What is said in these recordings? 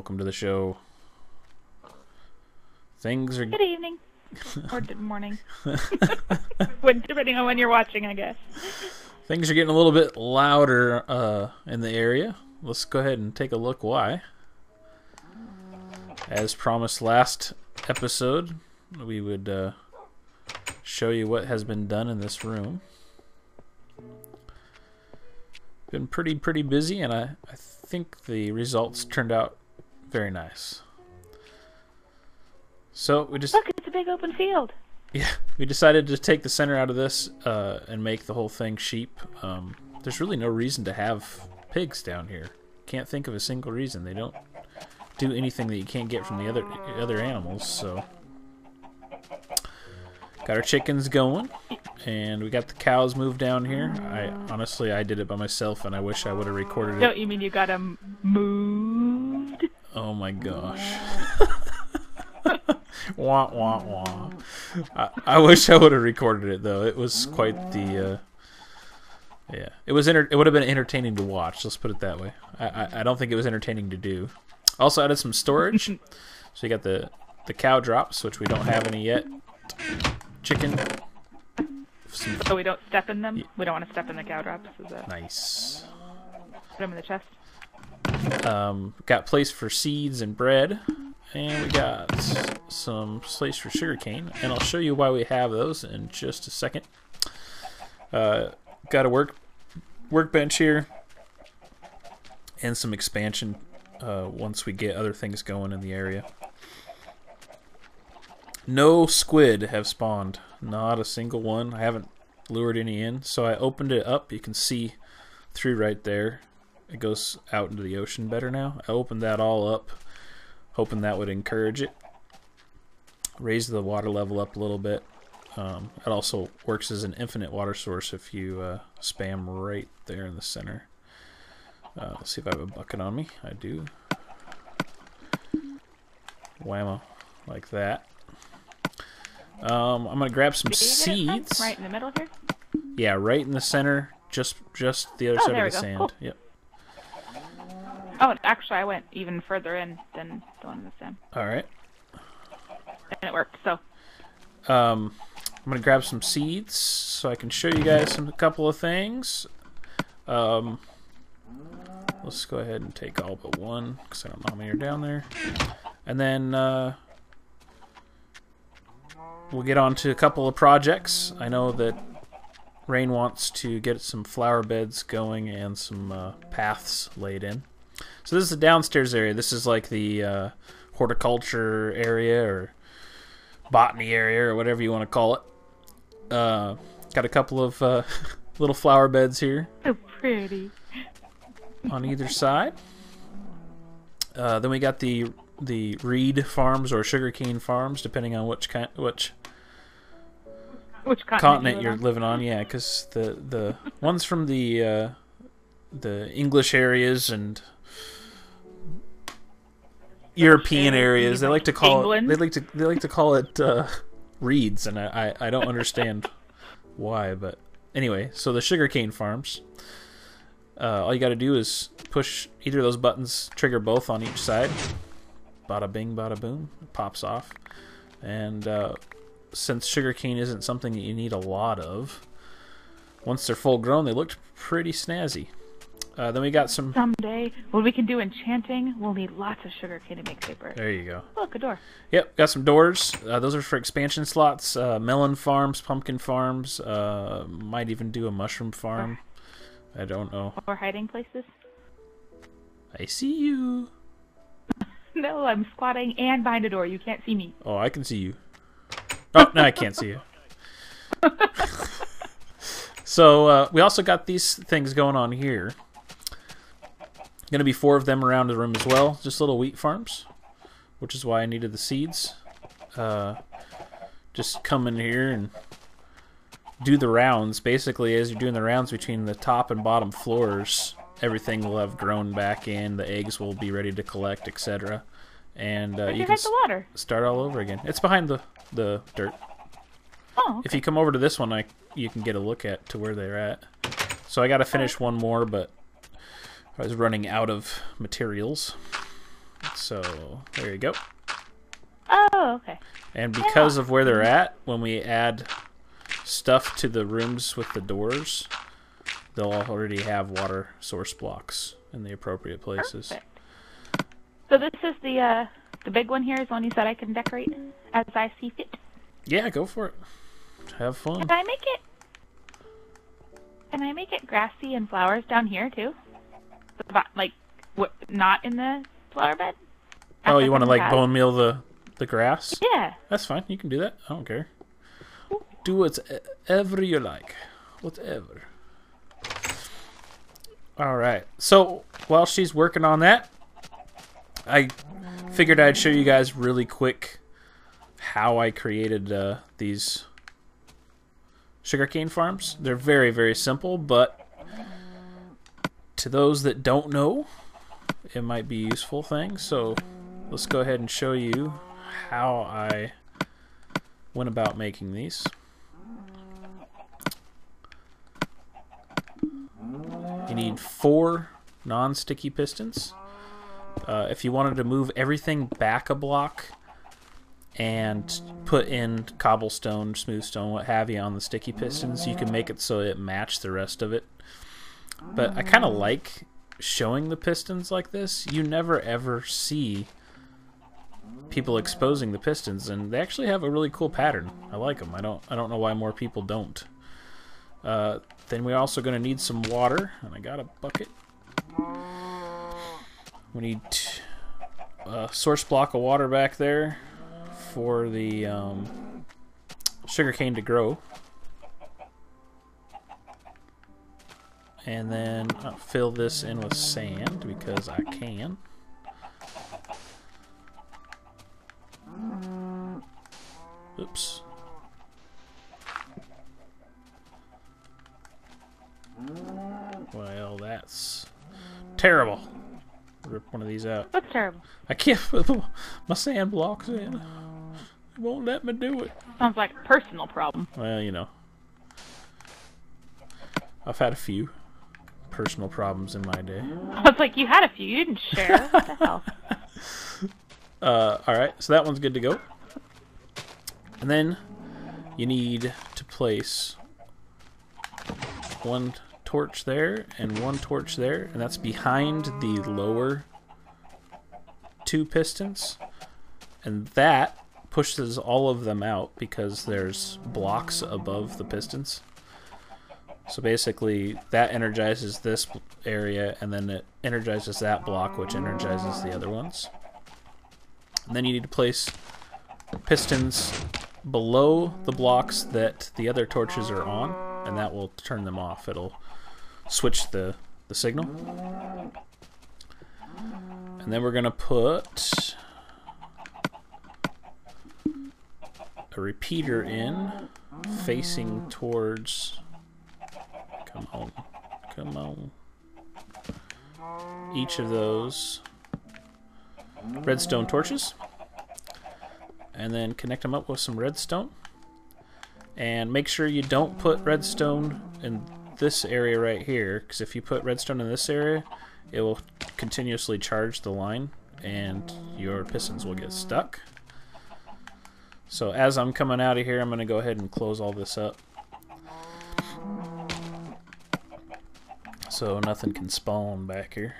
welcome to the show. Things are... Good evening. Or good morning. Depending on when you're watching, I guess. Things are getting a little bit louder in the area. Let's go ahead and take a look why. As promised last episode, we would show you what has been done in this room. Been pretty busy, and I think the results turned out very nice. So we just... Look, it's a big open field. Yeah, we decided to take the center out of this and make the whole thing sheep. There's really no reason to have pigs down here. Can't think of a single reason. They don't do anything that you can't get from the other animals. So got our chickens going, and we got the cows moved down here. Honestly, I did it by myself, and I wish I would have recorded it. Don't you mean you got them moved? Oh my gosh. Wah, wah, wah. I wish I would have recorded it, though. It was quite the... yeah, it would have been entertaining to watch, let's put it that way. I don't think it was entertaining to do. Also added some storage. So you got the cow drops, which we don't have any yet. Chicken. So we don't step in them? We don't want to step in the cow drops? Nice. Put them in the chest? Got place for seeds and bread. And we got some place for sugarcane. And I'll show you why we have those in just a second. Got a workbench here. And some expansion once we get other things going in the area. No squid have spawned. Not a single one. I haven't lured any in. So I opened it up. You can see through right there. It goes out into the ocean better now. I opened that all up, hoping that would encourage it. Raise the water level up a little bit. It also works as an infinite water source if you spam right there in the center. Let's see if I have a bucket on me. I do. Whammo. Like that. I'm going to grab some seeds. Right in the middle here? Yeah, right in the center. Just the other side of the sand. Cool. Yep. Oh, actually, I went even further in than the one in the sand. Alright. And it worked, so. I'm going to grab some seeds so I can show you guys a couple of things. Let's go ahead and take all but one, because I don't know how many are down there. And then we'll get on to a couple of projects. I know that Rain wants to get some flower beds going and some paths laid in. So this is the downstairs area. This is like the horticulture area or botany area or whatever you want to call it. Got a couple of little flower beds here. So pretty. On either side. Then we got the reed farms or sugarcane farms, depending on which continent you're living on. Yeah, because the ones from the English areas and European areas, they like to call it they like to call it reeds, and I don't understand why, but anyway. So the sugarcane farms. All you got to do is push either of those buttons, trigger both on each side. Bada bing, bada boom. It pops off. And since sugarcane isn't something that you need a lot of, once they're full grown, they look pretty snazzy. Then we got some... Someday, when we can do enchanting, we'll need lots of sugarcane to make paper. There you go. Look, a door. Yep, got some doors. Those are for expansion slots. Melon farms, pumpkin farms. Might even do a mushroom farm. I don't know. Or hiding places? I see you. No, I'm squatting and behind a door. You can't see me. Oh, I can see you. Oh, no, I can't see you. So, we also got these things going on here. Going to be 4 of them around the room as well. Just little wheat farms, which is why I needed the seeds. Just come in here and do the rounds. Basically, as you're doing the rounds between the top and bottom floors, everything will have grown back in. The eggs will be ready to collect, etc. And you can the water? Start all over again. It's behind the dirt. Oh, okay. If you come over to this one, you can get a look at to where they're at. So I got to finish one more, but I was running out of materials. Let's So there you go. Oh, okay. And because of where they're at, when we add stuff to the rooms with the doors, they'll already have water source blocks in the appropriate places. Perfect. So this is the big one here is the one you said I can decorate as I see fit? Yeah, go for it. Have fun. Can I make it grassy and flowers down here too? Like, not in the flower bed? Oh, you want to like bone meal the grass? Yeah. That's fine. You can do that. I don't care. Do whatever you like. Whatever. All right. So while she's working on that, I figured I'd show you guys really quick how I created these sugarcane farms. They're very, very simple, but to those that don't know, it might be a useful thing. So let's go ahead and show you how I went about making these. You need 4 non-sticky pistons. If you wanted to move everything back a block and put in cobblestone, smooth stone, what have you on the sticky pistons, you can make it so it matched the rest of it. But I kind of like showing the pistons like this. You never ever see people exposing the pistons, and they actually have a really cool pattern. I like them. I don't know why more people don't. Then we're also going to need some water, and I got a bucket. We need a source block of water back there for the sugarcane to grow. And then I'll fill this in with sand because I can. Oops. Well, that's terrible. Rip one of these out. What's terrible? I can't put my sand blocks in. It won't let me do it. Sounds like a personal problem. Well, you know. I've had a few personal problems in my day. I was like, you had a few. You didn't share. What the hell? Alright, so that one's good to go. And then you need to place 1 torch there and 1 torch there, and that's behind the lower 2 pistons, and that pushes all of them out because there's blocks above the pistons. So basically that energizes this area, and then it energizes that block, which energizes the other ones. And then you need to place pistons below the blocks that the other torches are on, and that will turn them off. It'll switch the signal. And then we're going to put a repeater in facing towards, come on, each of those redstone torches, and then connect them up with some redstone. And make sure you don't put redstone in this area right here, because if you put redstone in this area, it will continuously charge the line and your pistons will get stuck. So as I'm coming out of here, I'm going to go ahead and close all this up so nothing can spawn back here.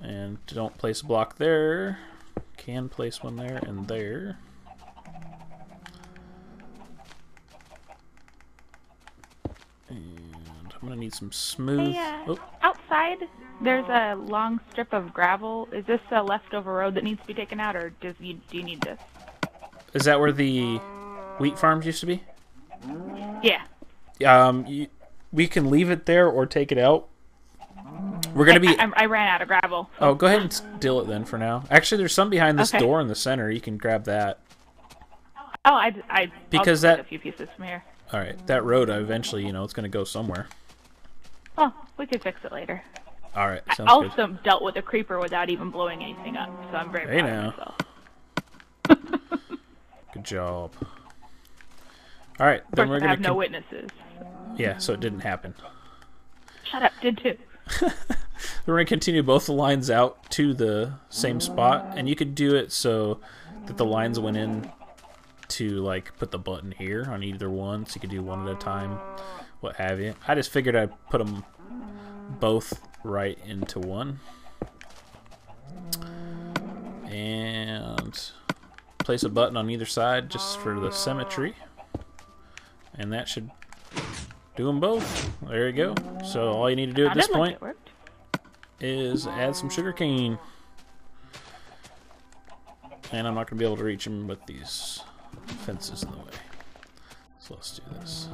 And don't place a block there. Can place one there and there. And I'm gonna need some smooth. Hey, outside, there's a long strip of gravel. Is this a leftover road that needs to be taken out, or do you need this? Is that where the wheat farms used to be? Yeah. We can leave it there or take it out. We're gonna be. I ran out of gravel. So. Oh, go ahead and steal it then for now. Actually, there's some behind this door in the center. You can grab that. Oh, because I'll take a few pieces from here. All right, that road eventually, it's going to go somewhere. Oh, we could fix it later. All right, sounds I also dealt with a creeper without even blowing anything up, so I'm very proud of myself. Good job. All right, then we're going to have no witnesses. Yeah, so it didn't happen. Shut up. did too. We're going to continue both the lines out to the same spot, and you could do it so that the lines went in to like put the button here on either one, so you could do one at a time, what have you. I just figured I'd put them both right into one. And place a button on either side just for the symmetry. And that should do them both. There you go. So all you need to do at this point is add some sugarcane. And I'm not going to be able to reach them with these fences in the way. So let's do this.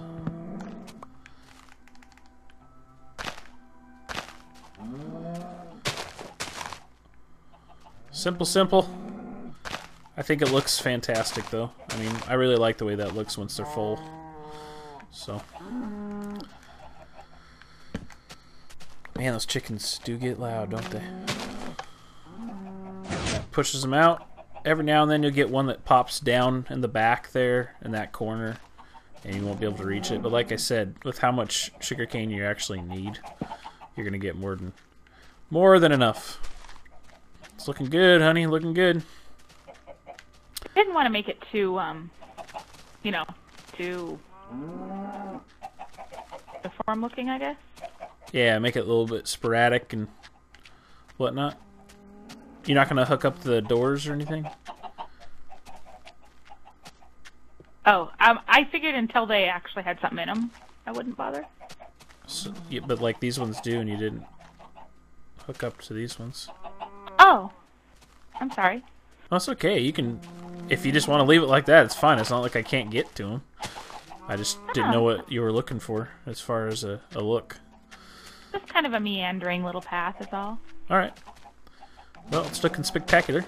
Simple, simple. I think it looks fantastic, though. I mean, I really like the way that looks once they're full. So, man, those chickens do get loud, don't they? That pushes them out. Every now and then you'll get one that pops down in the back there in that corner, and you won't be able to reach it. But like I said, with how much sugarcane you actually need, you're gonna get more than enough. It's looking good, honey. Looking good. I didn't want to make it too, you know, too deformed looking, I guess. Yeah, make it a little bit sporadic and whatnot. You're not going to hook up the doors or anything? Oh, I figured until they actually had something in them, I wouldn't bother. So, yeah, but like these ones do, and you didn't hook up to these ones. Oh, I'm sorry. That's okay. You can, if you just want to leave it like that, it's fine. It's not like I can't get to them. I just didn't know what you were looking for as far as a look. Just kind of a meandering little path is all. Alright. Well, it's looking spectacular.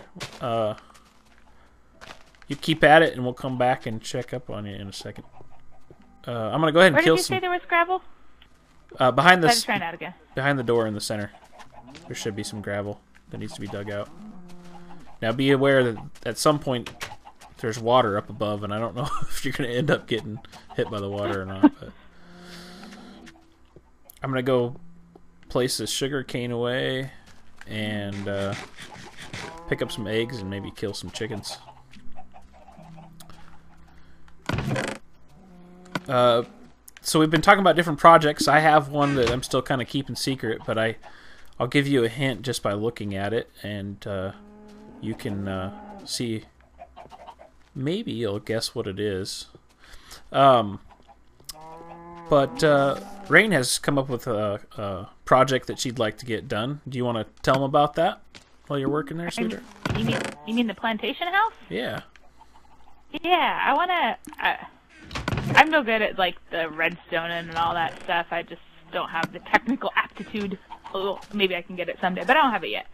You keep at it, and we'll come back and check up on you in a second. I'm going to go ahead and kill some... Where did you say there was gravel? Behind the... Try that again. Behind the door in the center. There should be some gravel that needs to be dug out. Now be aware that at some point there's water up above, and I don't know if you're going to end up getting hit by the water or not. But I'm going to go place this sugar cane away and pick up some eggs and maybe kill some chickens. So we've been talking about different projects. I have one that I'm still kind of keeping secret, but I'll give you a hint just by looking at it, and you can see. Maybe you'll guess what it is. But Rain has come up with a project that she'd like to get done. Do you want to tell them about that while you're working there, sweetheart? You mean the plantation house? Yeah. Yeah, I want to... I'm no good at, like, the redstone and all that stuff. I just don't have the technical aptitude. Oh, maybe I can get it someday, but I don't have it yet.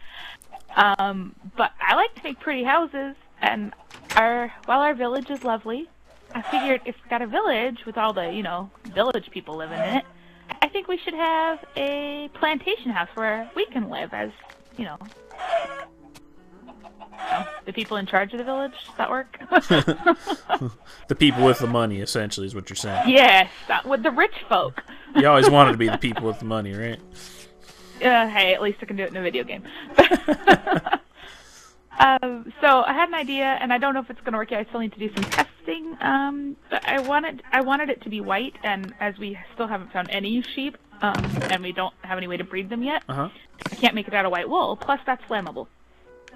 But I like to make pretty houses, and while our village is lovely, I figured if we've got a village with all the, village people living in it, I think we should have a plantation house where we can live as, the people in charge of the village. Does that work? The people with the money, essentially, is what you're saying. Yes, with the rich folk. You always wanted to be the people with the money, right? Hey, at least I can do it in a video game. So I had an idea, and I don't know if it's going to work yet. I still need to do some testing. But I wanted it to be white, and as we still haven't found any sheep, and we don't have any way to breed them yet, I can't make it out of white wool. Plus, that's flammable.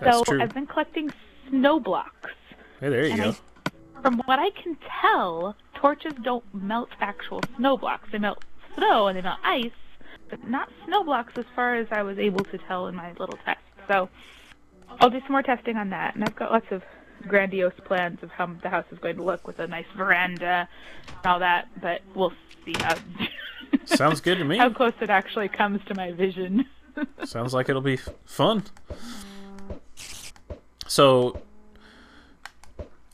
That's true. I've been collecting snow blocks. Hey, there you go. From what I can tell, torches don't melt actual snow blocks. They melt snow and they melt ice, but not snow blocks as far as I was able to tell in my little test. So I'll do some more testing on that, and I've got lots of grandiose plans of how the house is going to look with a nice veranda and all that, but we'll see how... Sounds good to me. How close it actually comes to my vision. Sounds like it'll be fun. So,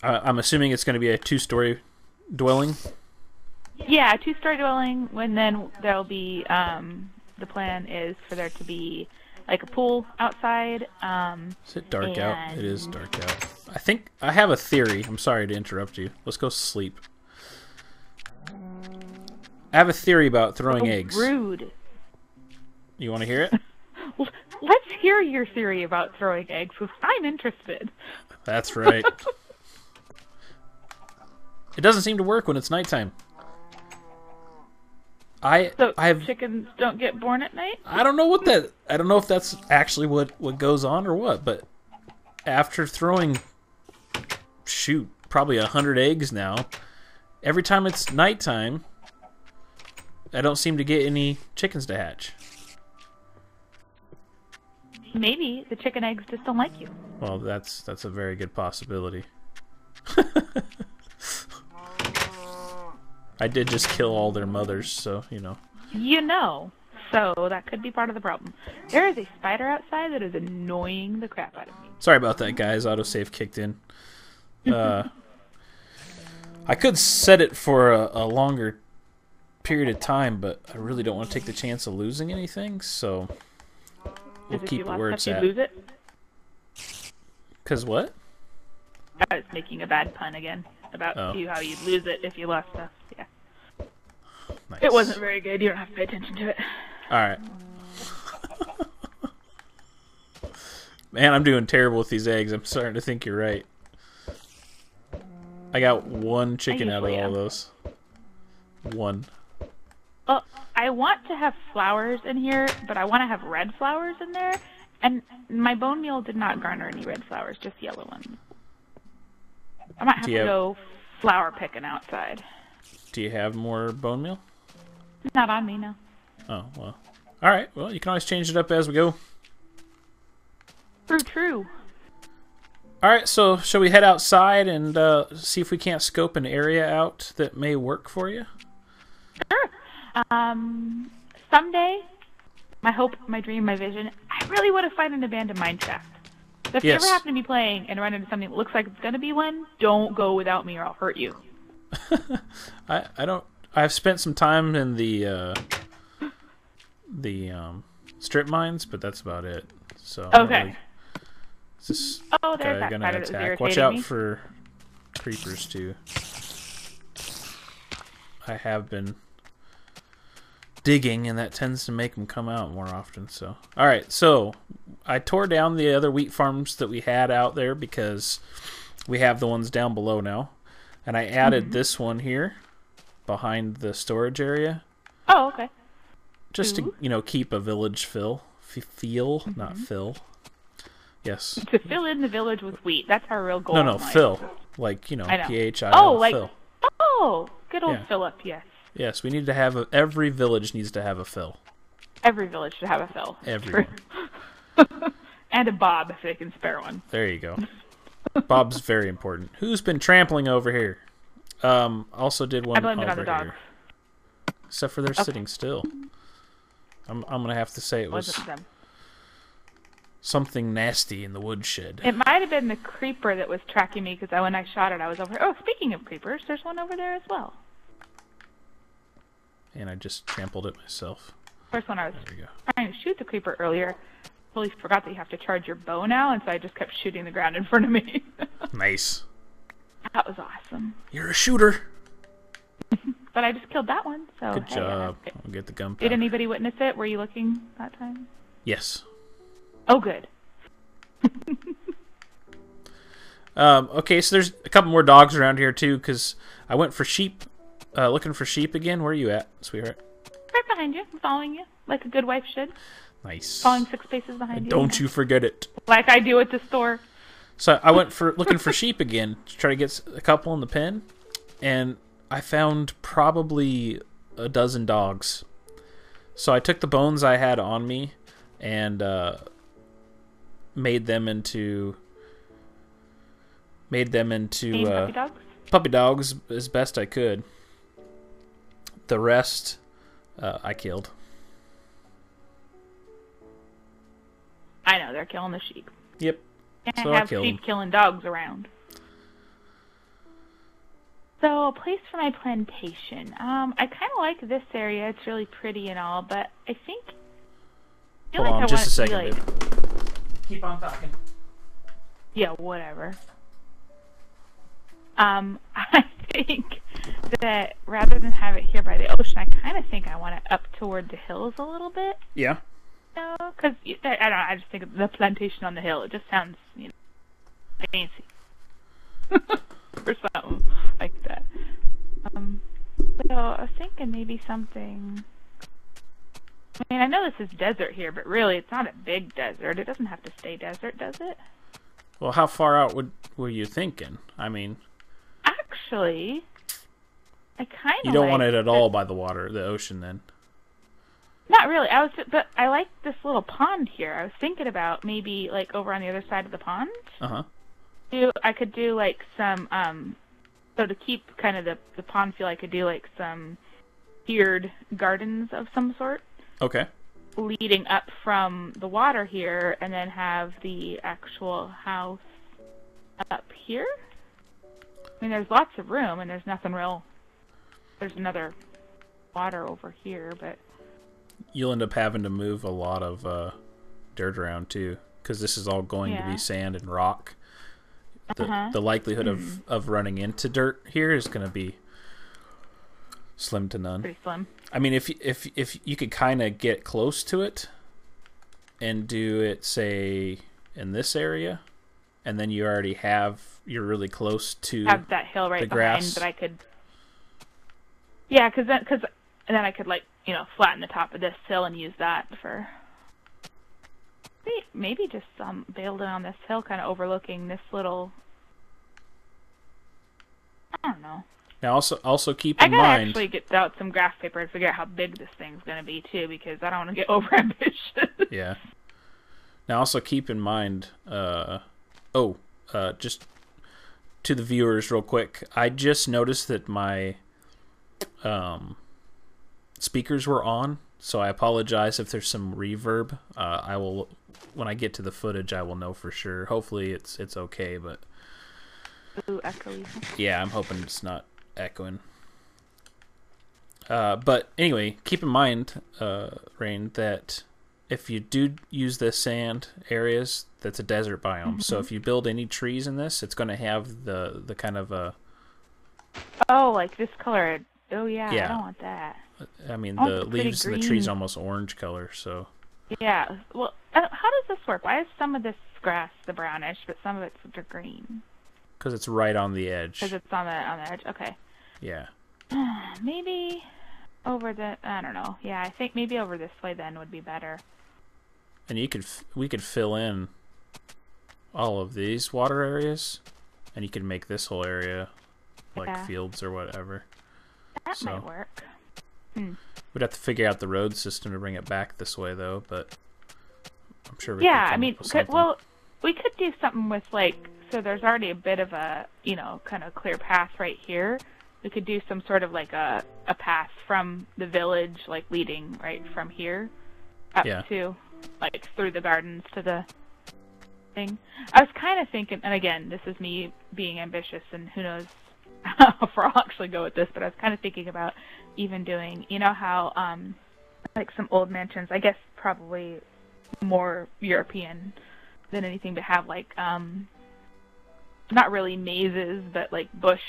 I'm assuming it's going to be a 2-story dwelling? Yeah, a 2-story dwelling, and then there'll be, the plan is for there to be, like, a pool outside. Is it dark out? It is dark out. I think, I have a theory. I'm sorry to interrupt you. Let's go sleep. I have a theory about throwing eggs. Rude. You want to hear it? Let's hear your theory about throwing eggs, because I'm interested. That's right. It doesn't seem to work when it's nighttime. Chickens don't get born at night? I don't know I don't know if that's actually what goes on or what, but after throwing, probably 100 eggs now, every time it's nighttime, I don't seem to get any chickens to hatch. Maybe the chicken eggs just don't like you. Well, that's a very good possibility. I did just kill all their mothers, so, you know. So that could be part of the problem. There is a spider outside that is annoying the crap out of me. Sorry about that, guys. Autosave kicked in. I could set it for a longer period of time, but I really don't want to take the chance of losing anything, so we'll keep it where it's at. Lose it? 'Cause what? I was making a bad pun again about how you'd lose it if you lost stuff. Yeah. Nice. It wasn't very good. You don't have to pay attention to it. Alright. Man, I'm doing terrible with these eggs. I'm starting to think you're right. I got one chicken out of all those. One. Well, I want to have flowers in here, but I want to have red flowers in there. And my bone meal did not garner any red flowers, just yellow ones. I might have to go flower picking outside. Do you have more bone meal? Not on me, no. Oh, well. Alright, well, you can always change it up as we go. True. Alright, so shall we head outside and see if we can't scope an area out that may work for you? Sure. Someday, my hope, my dream, my vision, I really want to find an abandoned mine shaft. So if you ever happen to be playing and run into something that looks like it's going to be one, don't go without me or I'll hurt you. I've spent some time in the strip mines, but that's about it. So okay. Is this there's guy that gonna spider that was attack? Watch out me. for creepers too. I have been digging, and that tends to make them come out more often. So, all right. So I tore down the other wheat farms that we had out there because we have the ones down below now, and I added this one here behind the storage area. Oh, okay. Just to keep a village feel, not fill. Yes. To fill in the village with wheat. That's our real goal. No, fill. Like, PHIL. Oh, like, fill. Oh, good old Philip, yes. Yes, we need to have every village needs to have a fill. Every village should have a fill. Everyone. And a Bob, if they can spare one. There you go. Bob's very important. Who's been trampling over here? Also did one I blamed it on the dogs. here. Except for they're sitting still. I'm going to have to say it was something nasty in the woodshed. It might have been the creeper that was tracking me because when I shot it, I was over here. Oh, speaking of creepers, there's one over there as well. And I just trampled it myself. First one I was trying to shoot the creeper earlier. Totally forgot that you have to charge your bow now, and so I just kept shooting the ground in front of me. Nice. That was awesome. You're a shooter. But I just killed that one, so good job. I'll get the gunpowder. Did anybody witness it? Were you looking that time? Yes. Oh, good. Okay, so there's a couple more dogs around here too, because I went for sheep, looking for sheep again. Where are you at, sweetheart? Right behind you. I'm following you, like a good wife should. Nice. Following 6 paces behind you. Don't you forget it. Like I do at the store. So I went for looking for sheep again to try to get a couple in the pen, and I found probably a dozen dogs. So I took the bones I had on me and made them into puppy dogs as best I could. The rest I killed. I know, they're killing the sheep. Yep. Can't have sheep killing dogs around. So, a place for my plantation. I kind of like this area. It's really pretty and all, but I think... Hold on just a second, babe. Keep on talking. Yeah, whatever. I think that rather than have it here by the ocean, I kind of think I want it up toward the hills a little bit. Yeah. Because I don't know, I just think of the plantation on the hill. It just sounds, fancy. Or something like that. So I was thinking maybe something... I mean, I know this is desert here, but really it's not a big desert. It doesn't have to stay desert, does it? Well, how far out were you thinking? I mean... Actually, I kind of You don't want it at all by the water, the ocean, then? Not really. But I like this little pond here. I was thinking about maybe, like, over on the other side of the pond. Uh-huh. I could do, like, some, so to keep kind of the pond feel, I could do, like, some tiered gardens of some sort. Okay. Leading up from the water here, and then have the actual house up here. I mean, there's lots of room, and there's nothing real. There's another water over here, but... You'll end up having to move a lot of dirt around, too, because this is all going to be sand and rock. The likelihood of running into dirt here is going to be slim to none. Pretty slim. I mean, if you could kind of get close to it and do it, say, in this area, and then you're really close to have that hill right the behind grass. That I could. Yeah, because then I could, like, flatten the top of this hill and use that for maybe just building on this hill, kind of overlooking this little. I don't know. Now, also keep in mind... I gotta mind... actually get out some graph paper and figure out how big this thing's going to be, too, because I don't want to get overambitious. Yeah. Now, also keep in mind... just to the viewers real quick, I just noticed that my speakers were on, so I apologize if there's some reverb. I will... When I get to the footage, I will know for sure. Hopefully it's okay, but... Ooh, echoey. Yeah, I'm hoping it's not echoing. But anyway, keep in mind, Rain, that if you do use the sand areas, that's a desert biome. Mm-hmm. So if you build any trees in this, it's going to have the kind of a... Oh, like this color. Oh, yeah, I don't want that. I mean, the leaves and the trees are almost orange color, so... Yeah, well, how does this work? Why is some of this grass the brownish, but some of it's the green? Because it's right on the edge. Because it's on the edge. Okay. Yeah. Maybe over the... I don't know. Yeah, I think maybe over this way then would be better. And we could fill in all of these water areas, and you could make this whole area like fields or whatever. That might work. We'd have to figure out the road system to bring it back this way, though. But I'm sure we we could do something with, like... So there's already a bit of a, kind of clear path right here. We could do some sort of like a path from the village, like leading right from here up to, like, through the gardens to the thing. I was kind of thinking, and again, this is me being ambitious, and who knows how far I'll actually go with this, but I was kind of thinking about even doing, how, like some old mansions, I guess probably more European than anything, to have like, not really mazes, but like bush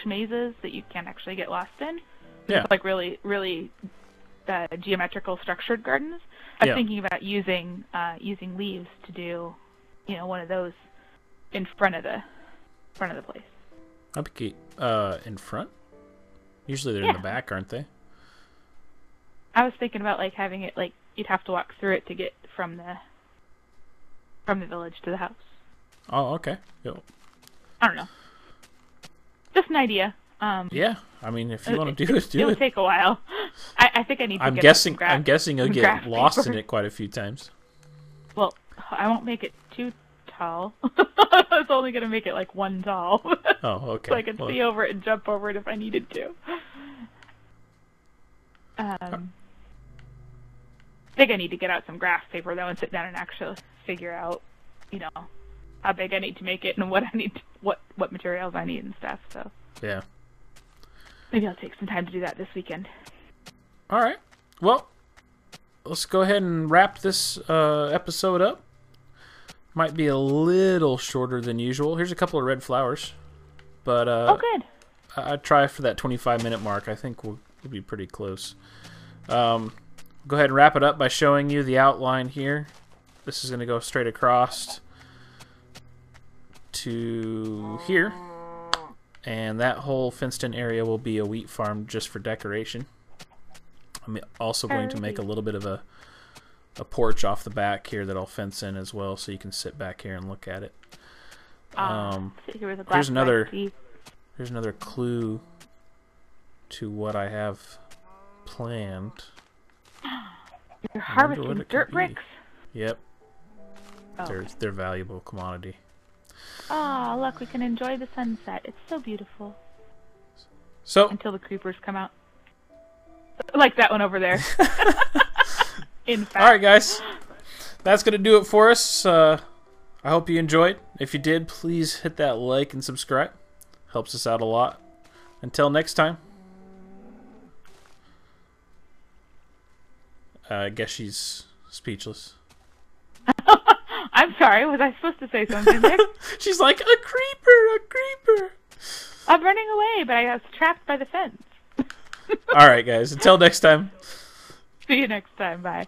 mazes that you can't actually get lost in. Yeah. It's like really, really geometrical structured gardens. I was thinking about using leaves to do, one of those in front of the place. That'd be cute. In front? Usually they're in the back, aren't they? I was thinking about like having it like you'd have to walk through it to get from the village to the house. Oh, okay. Yep. I don't know. Just an idea. Yeah, I mean, if you want to do it, It'll take a while. I think I need to I'm guessing you'll get lost in it quite a few times. Well, I won't make it too tall. I was only going to make it like one tall. Oh, okay. So I could see over it and jump over it if I needed to. I think I need to get out some graph paper, though, and sit down and actually figure out, how big I need to make it and what what materials I need and stuff. So yeah, maybe I'll take some time to do that this weekend. All right. Well, let's go ahead and wrap this episode up. Might be a little shorter than usual. Here's a couple of red flowers, but oh, good. I'd try for that 25-minute mark. I think we'll be pretty close. go ahead and wrap it up by showing you the outline here. This is going to go straight across to here. And that whole fenced-in area will be a wheat farm just for decoration. I'm also going to make a little bit of a porch off the back here that I'll fence in as well, so you can sit back here and look at it. Here's another clue to what I have planned. You're harvesting dirt bricks? Yep. Oh. They're valuable commodity. Oh, look, we can enjoy the sunset. It's so beautiful. So until the creepers come out. Like that one over there. In fact. Alright, guys. That's going to do it for us. I hope you enjoyed. If you did, please hit that like and subscribe. Helps us out a lot. Until next time. I guess she's speechless. I'm sorry, was I supposed to say something there? She's like, a creeper! I'm running away, but I was trapped by the fence. Alright, guys. Until next time. See you next time. Bye.